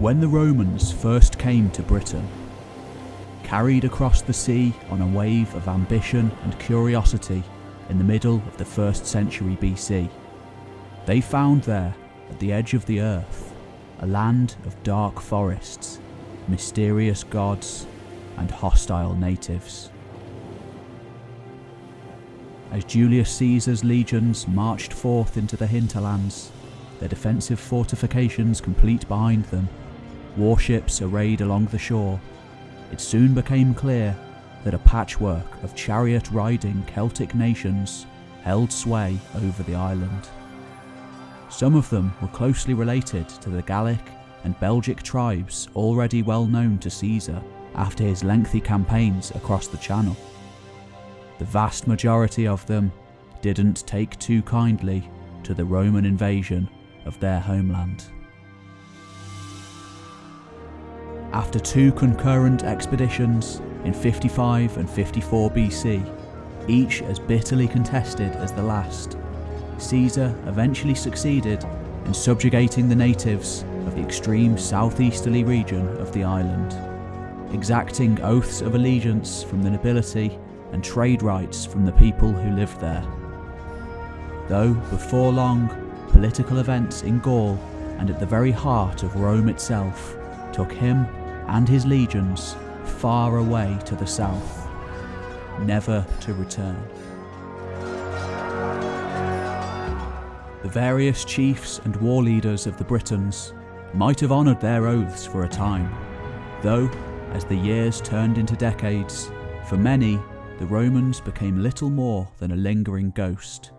When the Romans first came to Britain, carried across the sea on a wave of ambition and curiosity in the middle of the 1st century BC, they found there, at the edge of the earth, a land of dark forests, mysterious gods, and hostile natives. As Julius Caesar's legions marched forth into the hinterlands, their defensive fortifications complete behind them, warships arrayed along the shore, it soon became clear that a patchwork of chariot-riding Celtic nations held sway over the island. Some of them were closely related to the Gallic and Belgic tribes already well known to Caesar after his lengthy campaigns across the Channel. The vast majority of them didn't take too kindly to the Roman invasion of their homeland. After 2 concurrent expeditions in 55 and 54 BC, each as bitterly contested as the last, Caesar eventually succeeded in subjugating the natives of the extreme southeasterly region of the island, exacting oaths of allegiance from the nobility and trade rights from the people who lived there. Though before long, political events in Gaul and at the very heart of Rome itself took him and his legions far away to the south, never to return. The various chiefs and war leaders of the Britons might have honoured their oaths for a time, though, as the years turned into decades, for many, the Romans became little more than a lingering ghost,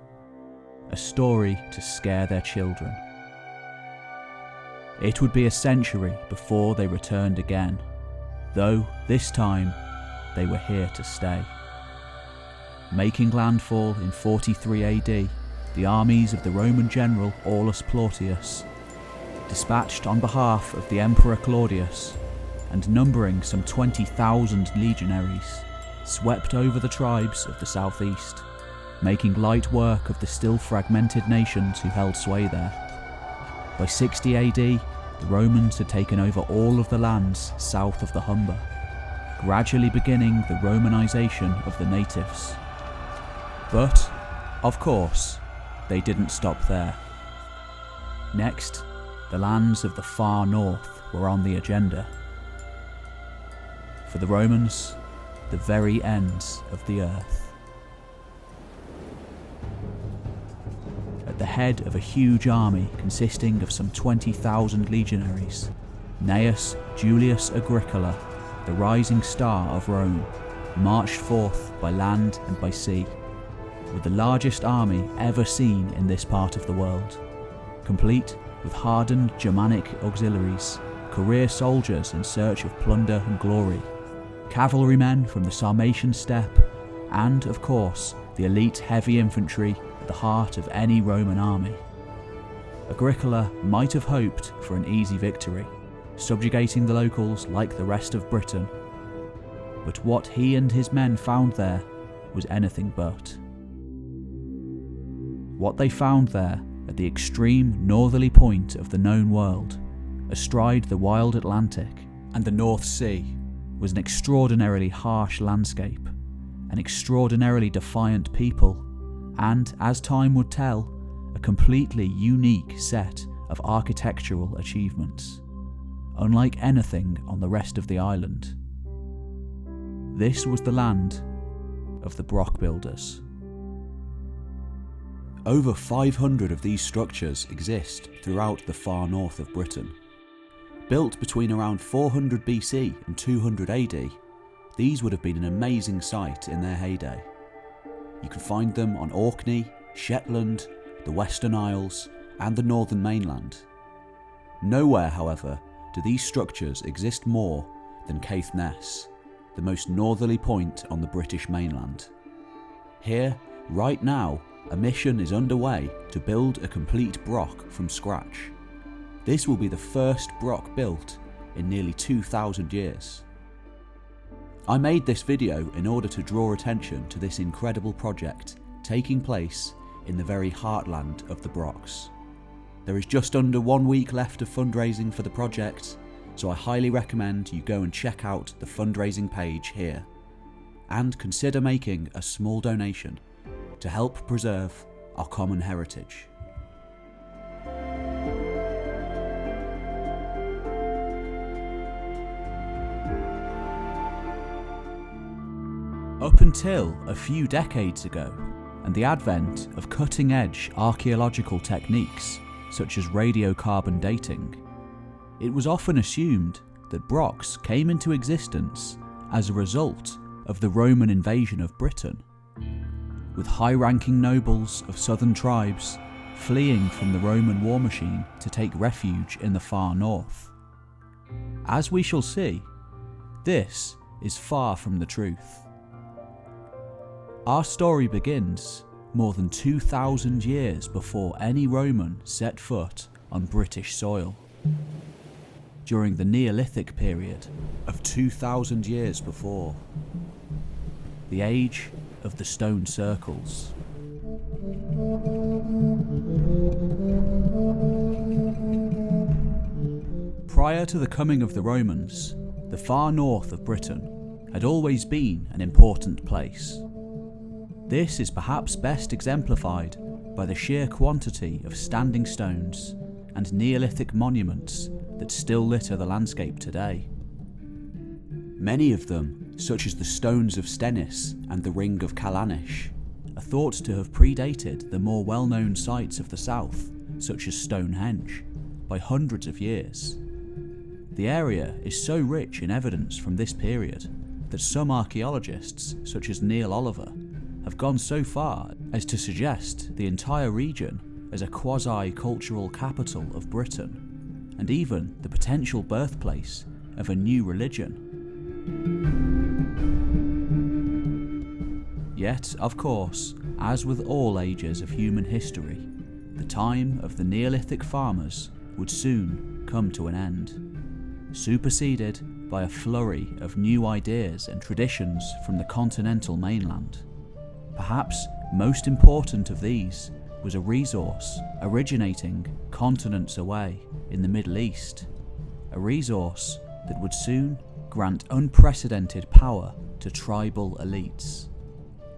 a story to scare their children. It would be a century before they returned again, though this time they were here to stay. Making landfall in 43 AD, the armies of the Roman general Aulus Plautius, dispatched on behalf of the Emperor Claudius, and numbering some 20,000 legionaries, swept over the tribes of the southeast, making light work of the still fragmented nations who held sway there. By 60 AD, the Romans had taken over all of the lands south of the Humber, gradually beginning the Romanization of the natives. But, of course, they didn't stop there. Next, the lands of the far north were on the agenda. For the Romans, the very ends of the earth. At the head of a huge army consisting of some 20,000 legionaries, Gnaeus Julius Agricola, the rising star of Rome, marched forth by land and by sea, with the largest army ever seen in this part of the world, complete with hardened Germanic auxiliaries, career soldiers in search of plunder and glory, cavalrymen from the Sarmatian steppe, and, of course, the elite heavy infantry at the heart of any Roman army. Agricola might have hoped for an easy victory, subjugating the locals like the rest of Britain, but what he and his men found there was anything but. What they found there, at the extreme northerly point of the known world, astride the wild Atlantic and the North Sea, was an extraordinarily harsh landscape, an extraordinarily defiant people, and, as time would tell, a completely unique set of architectural achievements, unlike anything on the rest of the island. This was the land of the Broch builders. Over 500 of these structures exist throughout the far north of Britain. Built between around 400 BC and 200 AD, these would have been an amazing sight in their heyday. You can find them on Orkney, Shetland, the Western Isles, and the northern mainland. Nowhere, however, do these structures exist more than Caithness, the most northerly point on the British mainland. Here, right now, a mission is underway to build a complete Broch from scratch. This will be the first Broch built in nearly 2,000 years. I made this video in order to draw attention to this incredible project taking place in the very heartland of the Brochs. There is just under 1 week left of fundraising for the project, so I highly recommend you go and check out the fundraising page here, and consider making a small donation to help preserve our common heritage. Up until a few decades ago, and the advent of cutting-edge archaeological techniques such as radiocarbon dating, it was often assumed that Brochs came into existence as a result of the Roman invasion of Britain, with high-ranking nobles of southern tribes fleeing from the Roman war machine to take refuge in the far north. As we shall see, this is far from the truth. Our story begins more than 2,000 years before any Roman set foot on British soil. During the Neolithic period of 2,000 years before, the age of the stone circles. Prior to the coming of the Romans, the far north of Britain had always been an important place. This is perhaps best exemplified by the sheer quantity of standing stones and Neolithic monuments that still litter the landscape today. Many of them, such as the stones of STENNESS and the ring of CALLANISH, are thought to have predated the more well-known sites of the south, such as Stonehenge, by hundreds of years. The area is so rich in evidence from this period that some archaeologists, such as Neil Oliver, have gone so far as to suggest the entire region as a quasi-cultural capital of Britain, and even the potential birthplace of a new religion. Yet, of course, as with all ages of human history, the time of the Neolithic farmers would soon come to an end, superseded by a flurry of new ideas and traditions from the continental mainland. Perhaps most important of these was a resource originating continents away in the Middle East, a resource that would soon grant unprecedented power to tribal elites.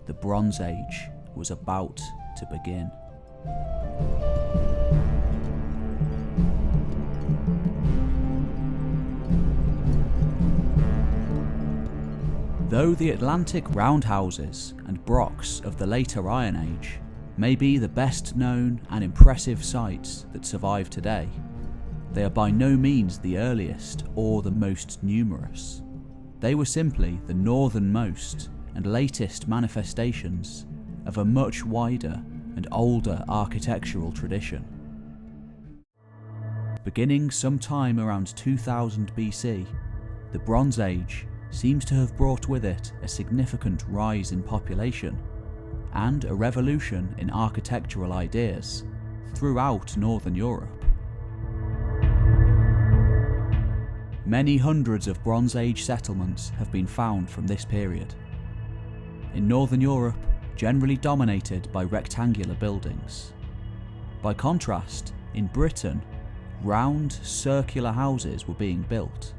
The Bronze Age was about to begin. Though the Atlantic roundhouses and Brochs of the later Iron Age may be the best known and impressive sites that survive today, they are by no means the earliest or the most numerous. They were simply the northernmost and latest manifestations of a much wider and older architectural tradition. Beginning sometime around 2000 BC, the Bronze Age seems to have brought with it a significant rise in population and a revolution in architectural ideas throughout Northern Europe. Many hundreds of Bronze Age settlements have been found from this period. In Northern Europe, generally dominated by rectangular buildings. By contrast, in Britain, round, circular houses were being built,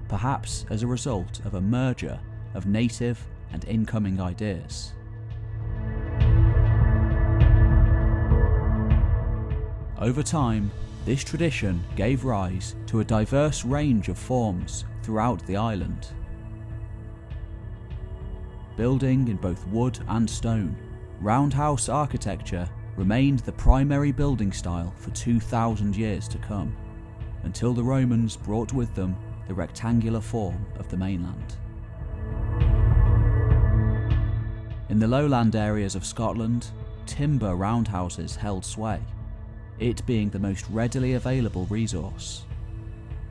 perhaps as a result of a merger of native and incoming ideas. Over time, this tradition gave rise to a diverse range of forms throughout the island. Building in both wood and stone, roundhouse architecture remained the primary building style for 2,000 years to come, until the Romans brought with them the rectangular form of the mainland. In the lowland areas of Scotland, timber roundhouses held sway, it being the most readily available resource.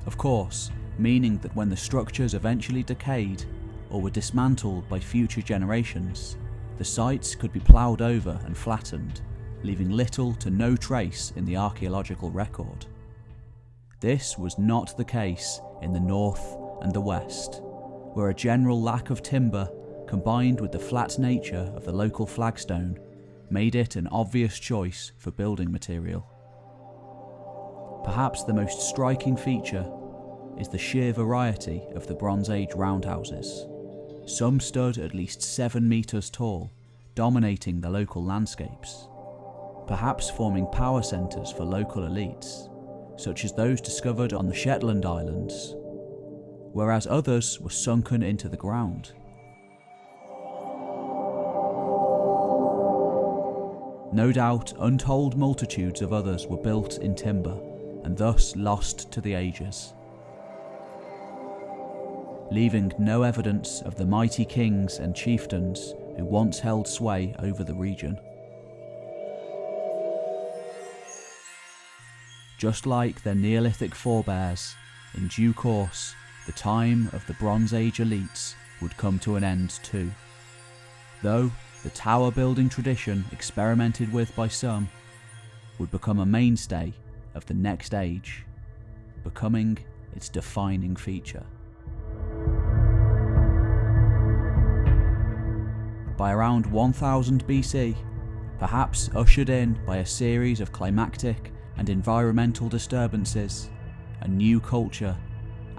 Of course, meaning that when the structures eventually decayed or were dismantled by future generations, the sites could be ploughed over and flattened, leaving little to no trace in the archaeological record. This was not the case in the north and the west, where a general lack of timber combined with the flat nature of the local flagstone made it an obvious choice for building material. Perhaps the most striking feature is the sheer variety of the Bronze Age roundhouses. Some stood at least 7 metres tall, dominating the local landscapes, perhaps forming power centres for local elites, such as those discovered on the Shetland Islands, whereas others were sunken into the ground. No doubt untold multitudes of others were built in timber and thus lost to the ages, leaving no evidence of the mighty kings and chieftains who once held sway over the region. Just like their Neolithic forebears, in due course, the time of the Bronze Age elites would come to an end too. Though the tower building tradition experimented with by some would become a mainstay of the next age, becoming its defining feature. By around 1000 BC, perhaps ushered in by a series of climactic and environmental disturbances, a new culture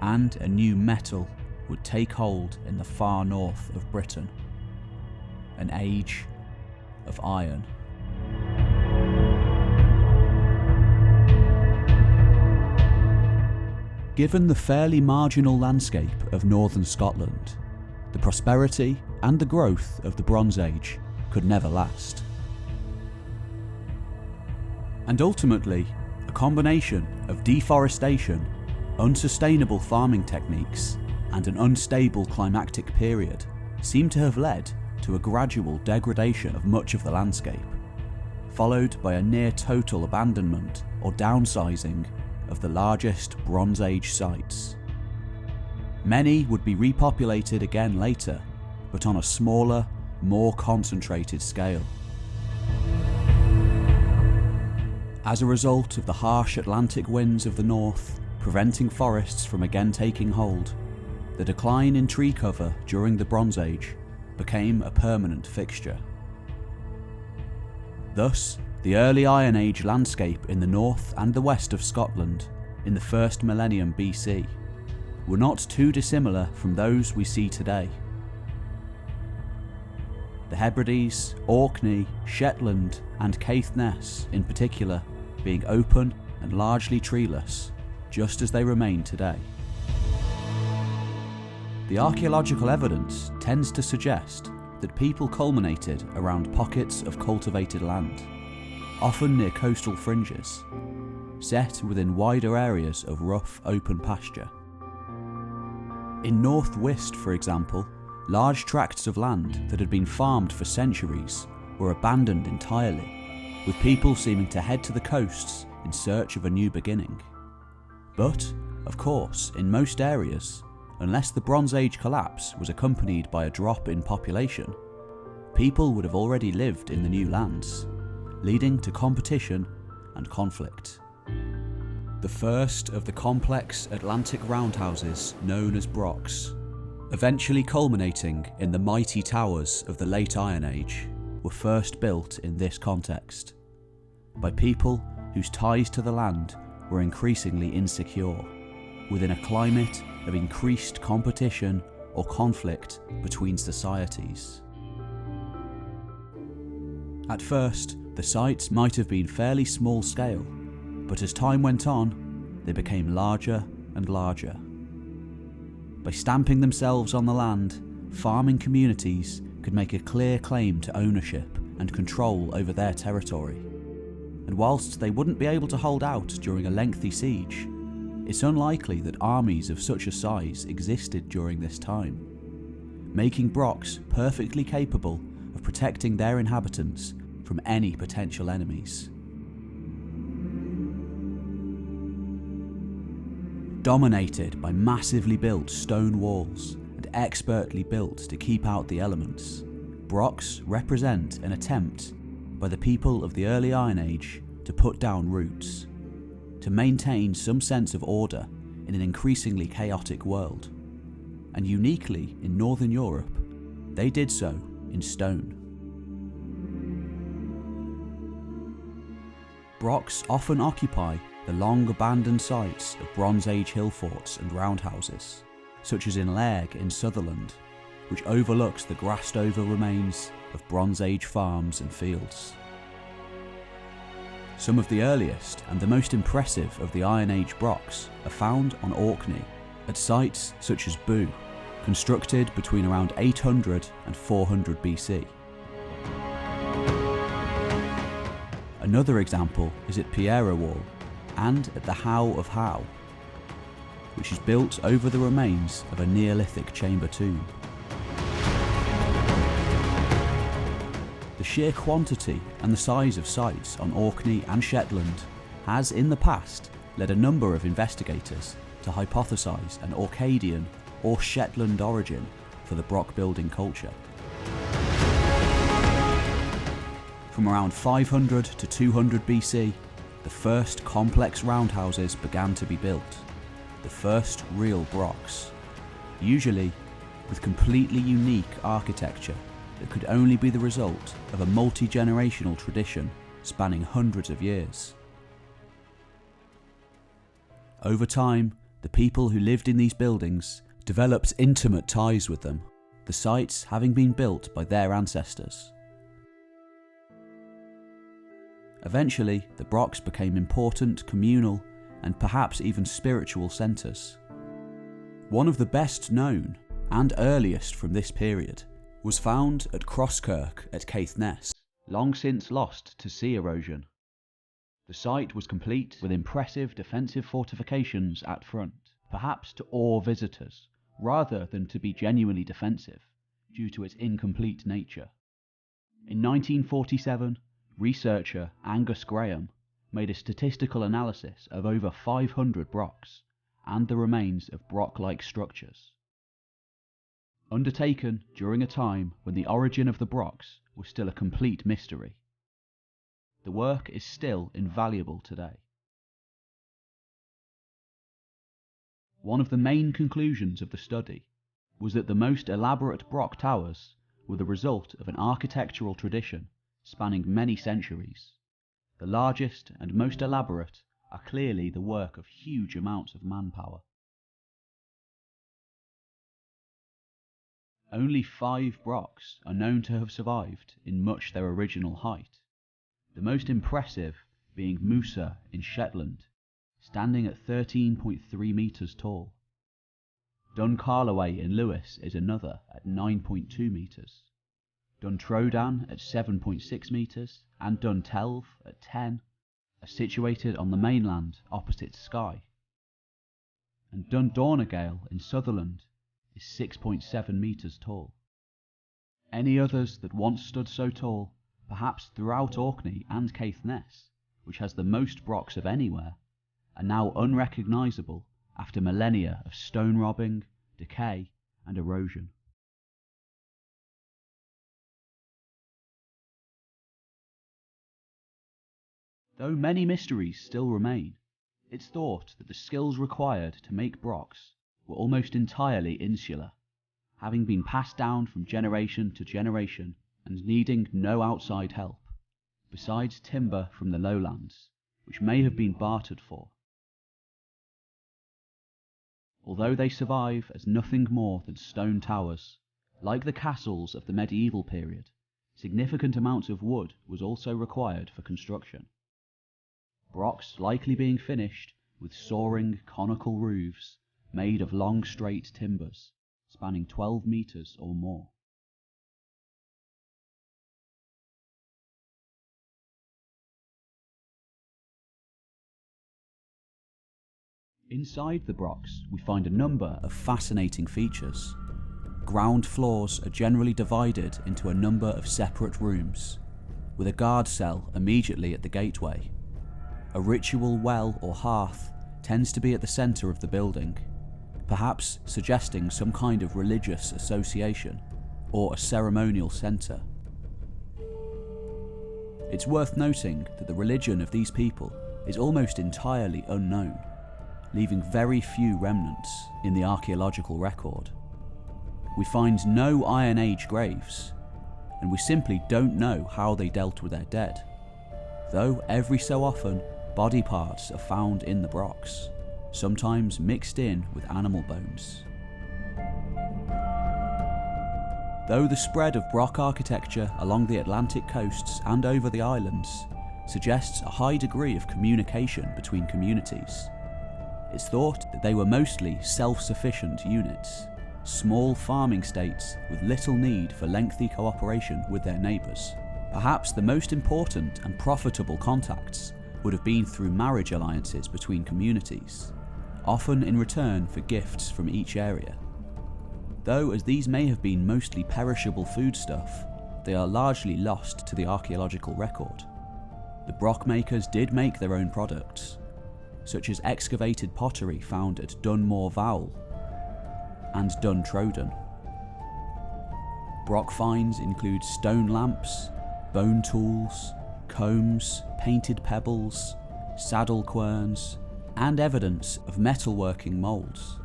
and a new metal would take hold in the far north of Britain. An age of iron. Given the fairly marginal landscape of northern Scotland, the prosperity and the growth of the Bronze Age could never last. And ultimately, a combination of deforestation, unsustainable farming techniques, and an unstable climactic period seem to have led to a gradual degradation of much of the landscape, followed by a near total abandonment or downsizing of the largest Bronze Age sites. Many would be repopulated again later, but on a smaller, more concentrated scale. As a result of the harsh Atlantic winds of the north preventing forests from again taking hold, the decline in tree cover during the Bronze Age became a permanent fixture. Thus, the early Iron Age landscape in the north and the west of Scotland in the first millennium BC were not too dissimilar from those we see today. The Hebrides, Orkney, Shetland and Caithness in particular being open and largely treeless, just as they remain today. The archaeological evidence tends to suggest that people culminated around pockets of cultivated land, often near coastal fringes, set within wider areas of rough open pasture. In North West, for example, large tracts of land that had been farmed for centuries were abandoned entirely, with people seeming to head to the coasts in search of a new beginning. But, of course, in most areas, unless the Bronze Age collapse was accompanied by a drop in population, people would have already lived in the new lands, leading to competition and conflict. The first of the complex Atlantic roundhouses known as Brochs, eventually culminating in the mighty towers of the late Iron Age, were first built in this context, by people whose ties to the land were increasingly insecure, within a climate of increased competition or conflict between societies. At first, the sites might have been fairly small scale, but as time went on, they became larger and larger. By stamping themselves on the land, farming communities could make a clear claim to ownership and control over their territory. And whilst they wouldn't be able to hold out during a lengthy siege, it's unlikely that armies of such a size existed during this time, making Brochs perfectly capable of protecting their inhabitants from any potential enemies. Dominated by massively built stone walls and expertly built to keep out the elements, Brochs represent an attempt by the people of the early Iron Age to put down roots, to maintain some sense of order in an increasingly chaotic world. And uniquely in Northern Europe, they did so in stone. Brochs often occupy the long abandoned sites of Bronze Age hill forts and roundhouses, such as in Lairg in Sutherland, which overlooks the grassed over remains of Bronze Age farms and fields. Some of the earliest and the most impressive of the Iron Age Brochs are found on Orkney, at sites such as Boo, constructed between around 800 and 400 BC. Another example is at Pierre Wall and at the How of How, which is built over the remains of a Neolithic chamber tomb. The sheer quantity and the size of sites on Orkney and Shetland has in the past led a number of investigators to hypothesise an Orcadian or Shetland origin for the Broch building culture. From around 500 to 200 BC, the first complex roundhouses began to be built, the first real Brochs, usually with completely unique architecture that could only be the result of a multi-generational tradition spanning hundreds of years. Over time, the people who lived in these buildings developed intimate ties with them, the sites having been built by their ancestors. Eventually, the Brochs became important communal and perhaps even spiritual centres. One of the best known and earliest from this period was found at Crosskirk at CALLANISH, long since lost to sea erosion. The site was complete with impressive defensive fortifications at front, perhaps to awe visitors, rather than to be genuinely defensive, due to its incomplete nature. In 1947, researcher Angus Graham made a statistical analysis of over 500 Brochs and the remains of Broch-like structures, undertaken during a time when the origin of the Brochs was still a complete mystery. The work is still invaluable today. One of the main conclusions of the study was that the most elaborate Broch towers were the result of an architectural tradition spanning many centuries. The largest and most elaborate are clearly the work of huge amounts of manpower. Only 5 Brochs are known to have survived in much their original height, the most impressive being Musa in Shetland, standing at 13.3 metres tall. CARLOWAY in Lewis is another at 9.2 metres. Trodan at 7.6 metres and Telv at 10 are situated on the mainland opposite Skye. And DORNAIGIL in Sutherland is 6.7 metres tall. Any others that once stood so tall, perhaps throughout Orkney and CALLANISH, which has the most Brochs of anywhere, are now unrecognisable after millennia of stone robbing, decay and erosion. Though many mysteries still remain, it's thought that the skills required to make Brochs were almost entirely insular, having been passed down from generation to generation and needing no outside help, besides timber from the lowlands, which may have been bartered for. Although they survive as nothing more than stone towers, like the castles of the medieval period, significant amounts of wood was also required for construction. Brochs likely being finished with soaring conical roofs made of long straight timbers, spanning 12 metres or more. Inside the Brochs we find a number of fascinating features. Ground floors are generally divided into a number of separate rooms, with a guard cell immediately at the gateway. A ritual well or hearth tends to be at the centre of the building, perhaps suggesting some kind of religious association or a ceremonial centre. It's worth noting that the religion of these people is almost entirely unknown, leaving very few remnants in the archaeological record. We find no Iron Age graves, and we simply don't know how they dealt with their dead, though every so often body parts are found in the Brochs, sometimes mixed in with animal bones. Though the spread of Broch architecture along the Atlantic coasts and over the islands suggests a high degree of communication between communities, it's thought that they were mostly self-sufficient units, small farming states with little need for lengthy cooperation with their neighbours. Perhaps the most important and profitable contacts would have been through marriage alliances between communities, often in return for gifts from each area. Though as these may have been mostly perishable foodstuff, they are largely lost to the archaeological record. The Broch makers did make their own products, such as excavated pottery found at Dunmore Vowel and Duntroden. Broch finds include stone lamps, bone tools, combs, painted pebbles, saddle querns, and evidence of metalworking moulds.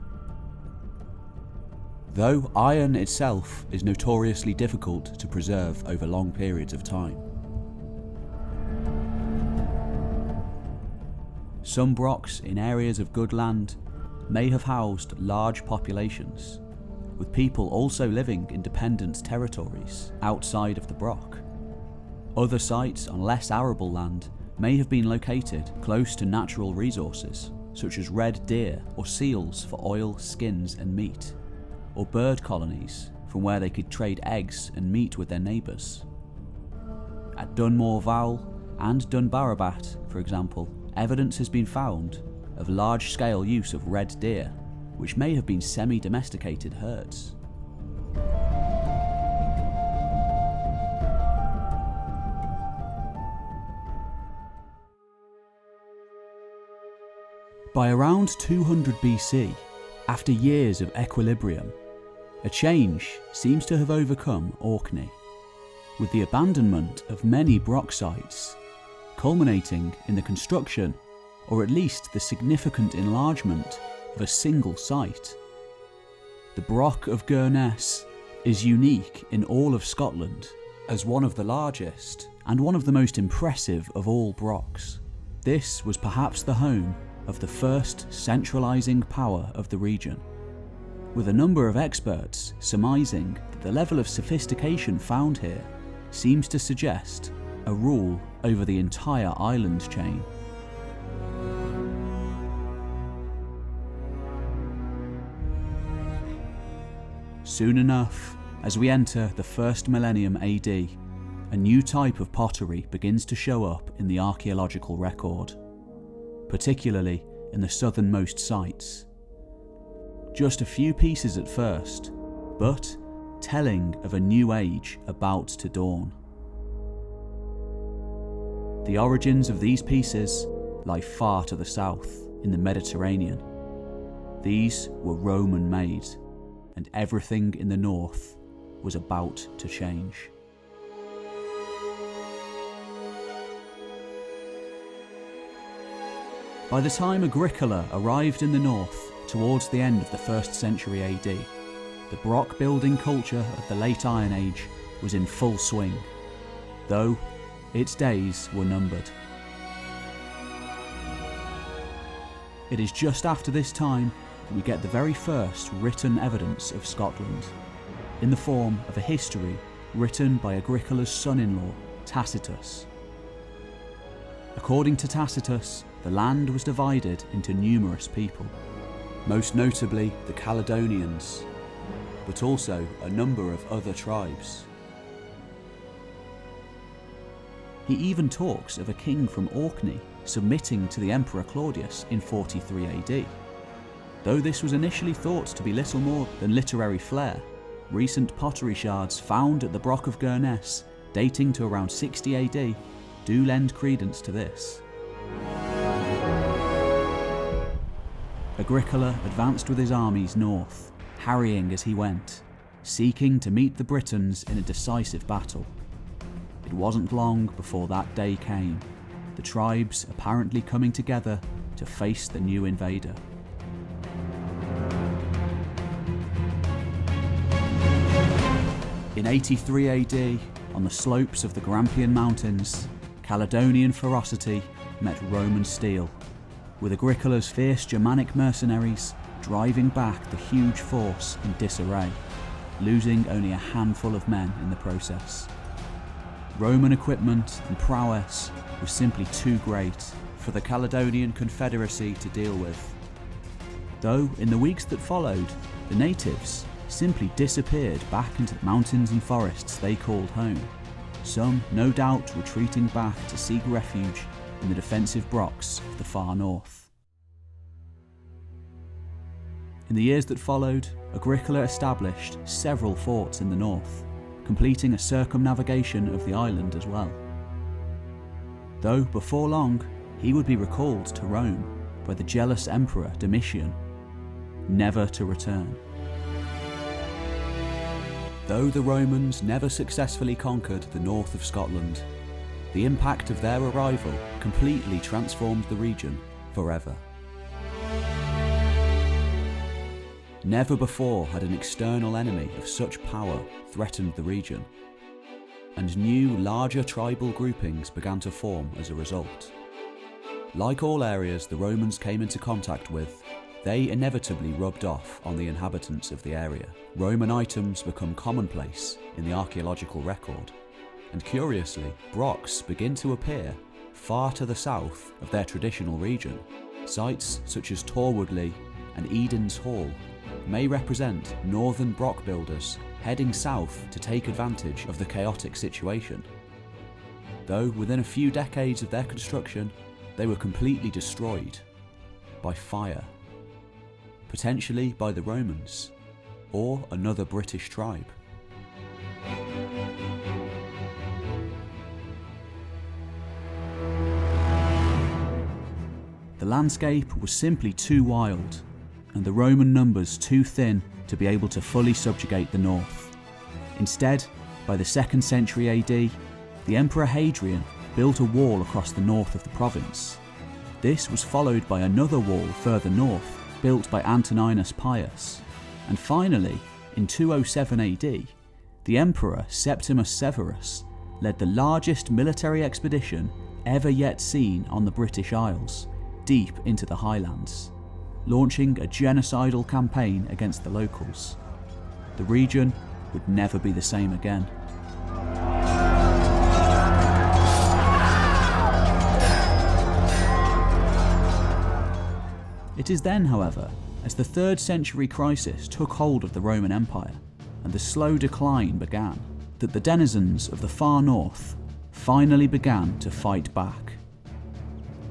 Though iron itself is notoriously difficult to preserve over long periods of time. Some Brochs in areas of good land may have housed large populations, with people also living in dependent territories outside of the Broch. Other sites on less arable land may have been located close to natural resources, such as red deer or seals for oil, skins and meat, or bird colonies from where they could trade eggs and meat with their neighbours. At Dunmore Vowel and Dunbarabat, for example, evidence has been found of large-scale use of red deer, which may have been semi-domesticated herds. By around 200 BC, after years of equilibrium, a change seems to have overcome Orkney, with the abandonment of many Broch sites, culminating in the construction, or at least the significant enlargement, of a single site. The Broch of Gurness is unique in all of Scotland as one of the largest and one of the most impressive of all Brochs. This was perhaps the home of the first centralising power of the region, with a number of experts surmising that the level of sophistication found here seems to suggest a rule over the entire island chain. Soon enough, as we enter the first millennium AD, a new type of pottery begins to show up in the archaeological record, particularly in the southernmost sites. Just a few pieces at first, but telling of a new age about to dawn. The origins of these pieces lie far to the south, in the Mediterranean. These were Roman made, and everything in the north was about to change. By the time Agricola arrived in the north towards the end of the 1st century AD, the Broch building culture of the late Iron Age was in full swing, though its days were numbered. It is just after this time that we get the very first written evidence of Scotland, in the form of a history written by Agricola's son-in-law, Tacitus. According to Tacitus, the land was divided into numerous people, most notably the Caledonians, but also a number of other tribes. He even talks of a king from Orkney submitting to the Emperor Claudius in 43 AD. Though this was initially thought to be little more than literary flair, recent pottery shards found at the Broch of Gurness, dating to around 60 AD, do lend credence to this. Agricola advanced with his armies north, harrying as he went, seeking to meet the Britons in a decisive battle. It wasn't long before that day came, the tribes apparently coming together to face the new invader. In 83 AD, on the slopes of the Grampian Mountains, Caledonian ferocity met Roman steel, with Agricola's fierce Germanic mercenaries driving back the huge force in disarray, losing only a handful of men in the process. Roman equipment and prowess was simply too great for the Caledonian Confederacy to deal with. Though in the weeks that followed, the natives simply disappeared back into the mountains and forests they called home, some no doubt retreating back to seek refuge in the defensive Brochs of the far north. In the years that followed, Agricola established several forts in the north, completing a circumnavigation of the island as well. Though before long, he would be recalled to Rome by the jealous Emperor Domitian, never to return. Though the Romans never successfully conquered the north of Scotland, the impact of their arrival completely transformed the region forever. Never before had an external enemy of such power threatened the region, and new, larger tribal groupings began to form as a result. Like all areas the Romans came into contact with, they inevitably rubbed off on the inhabitants of the area. Roman items become commonplace in the archaeological record, and curiously, Brochs begin to appear far to the south of their traditional region. Sites such as Torwoodley and Eden's Hall may represent northern Broch builders heading south to take advantage of the chaotic situation. Though within a few decades of their construction, they were completely destroyed by fire, potentially by the Romans or another British tribe. The landscape was simply too wild, and the Roman numbers too thin to be able to fully subjugate the north. Instead, by the 2nd century AD, the Emperor Hadrian built a wall across the north of the province. This was followed by another wall further north, built by Antoninus Pius. And finally, in 207 AD, the Emperor Septimus Severus led the largest military expedition ever yet seen on the British Isles, deep into the highlands, launching a genocidal campaign against the locals. The region would never be the same again. It is then, however, as the 3rd century crisis took hold of the Roman Empire and the slow decline began, that the denizens of the far north finally began to fight back.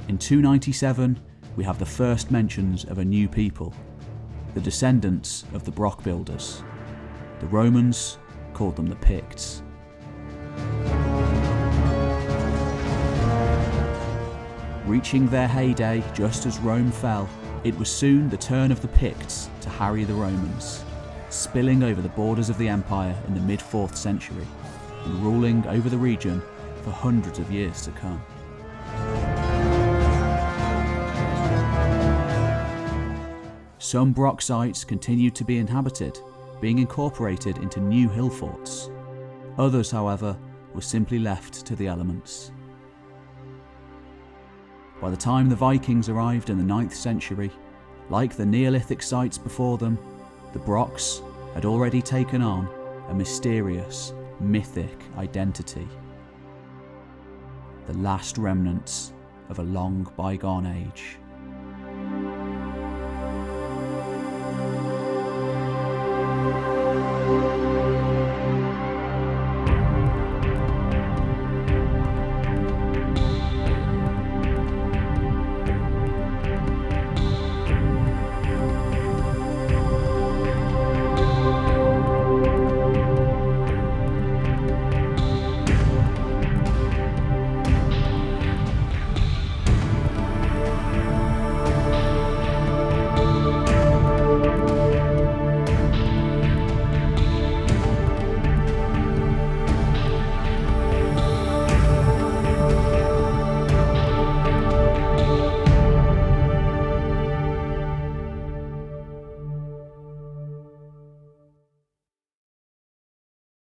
In 297, we have the first mentions of a new people, the descendants of the Broch builders. The Romans called them the Picts. Reaching their heyday just as Rome fell, it was soon the turn of the Picts to harry the Romans, spilling over the borders of the empire in the mid-4th century and ruling over the region for hundreds of years to come. Some Broch sites continued to be inhabited, being incorporated into new hill forts. Others, however, were simply left to the elements. By the time the Vikings arrived in the 9th century, like the Neolithic sites before them, the Brochs had already taken on a mysterious, mythic identity. The last remnants of a long bygone age.